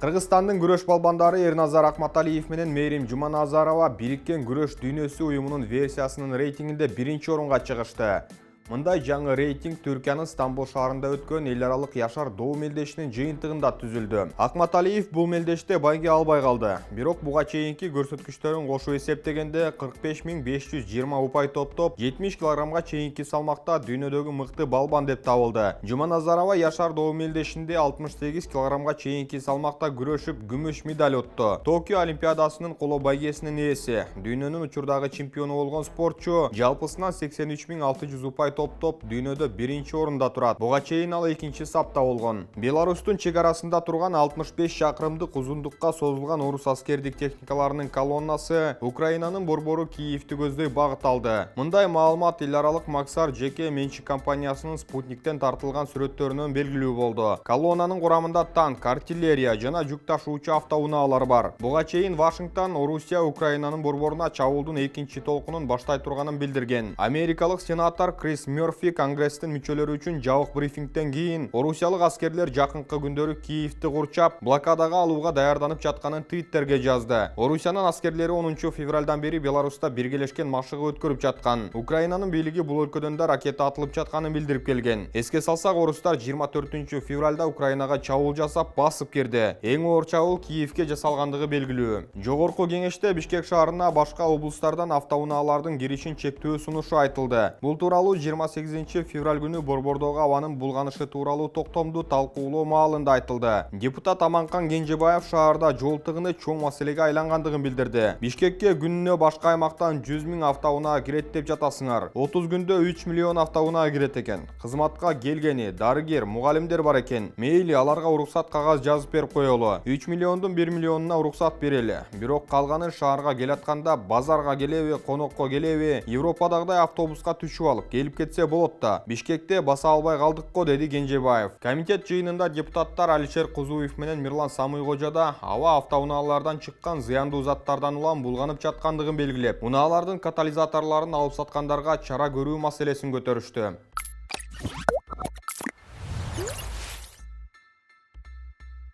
Кыргызстандын күрөш балбандары Эрназар Акматалиев менен Мээрим Жуманазарова Бириккен күрөш дүйнөсү уюмунун версиясынын рейтингинде 1-орунга чыгышты. Мындай жаңы рейтинг Түркиянын Стамбул шаарында өткөн эл аралык Яшар Доо мелдешинин жыйынтыгында түзүлдү. Акматалиев бул мелдеште байге албай калды. Бирок буга чейинки көрсөткүчтөрүн кошуп эсептегенде 45.520 упай топтоп 70 килограммга чейинки салмакта дүйнөдөгү мыкты балбан деп табылды. Жуманазарова Яшар Доо мелдешинде 68 килограммга чейинки салмакта күрөшүп күмүш медаль утту. Токио олимпиадасынын коло байгесинин ээси, дүйнөнүн учурдагы чемпиону болгон спортчу жалпысынан 83.600 упай топтоп дүйнөдө 1-орунда турат. Буга чейин ал 2-чи сапта болгон. Беларустун чек арасында турган 65 шакырымдык узундукка созулган орус аскердик техникаларынын колоннасы Украинанын борбору Киевти көздөй багыт алды. Мындай маалымат эл аралык Максар жеке менчик компаниясынын спутниктен тартылган сүрөттөрүнөн белгилүү болду. Колоннанын курамында танк, артиллерия жана жүк ташуучу автоунаалар бар. Буга чейин Вашингтон Орусия Украинанын борборуна чабуулдун 2-чи толкунун баштай турганын билдирген. Америкалык сенатор Крис Мёрфи Конгресстин мүчөлөрү үчүн жабык брифингден кийин орусиялык аскерлер жакынкы күндөрү Киевти курчап, блокадага алууга даярданып жатканын Твиттерге жазды. Орусиянын аскерлери 10-февралдан бери Беларуста биргелешкен машыгы өткөрүп жаткан. Украинанын бийлиги бул өлкөдөн да ракета атылып жатканын билдирип келген. Эске салсак, орустар 24-февралда Украинага чабуул жасап басып кирди. Эң оор чабуул Киевке жасалгандыгы белгилүү. Жогорку кеңеште Бишкек шаарына башка облустардан автоунаалардын киришин чектөө сунушу айтылды. Бул тууралуу 28-февраль күнү борбордогу абанын булганышы тууралуу токтомду талкуулоо маалында айтылды. Депутат Аманкан Кенжебаев шаарда жол тыгыны чоң маселеге айлангандыгын билдирди. Бишкекке күнүнө башка аймактан 100 000 автоунаа кирет деп жатасыңар. 30 күндө 3 миллион автоунаа кирет экен. Кызматка келгени дарыгер, мугалимдер бар экен. Мейли, аларга уруксат кагаз жазып берип коелу. 3 миллиондун 1 миллионуна уруксат берели. Бирок калганын шаарга келатканда базарга келеби, конокко келеби, Европадагыдай автобуска түшүп алып келип кетсе болот да. Бишкекте баса албай калдыкко, деди Кенжебаев. Комитет жыйынында депутаттар Алишер Кузуев менен Мирлан Самыйкожа да аба автоунаалардан чыккан зыяндуу заттардан улам булганып жаткандыгын белгилеп, унаалардын катализаторлорун алып саткандарга чара көрүү маселесин көтөрүштү.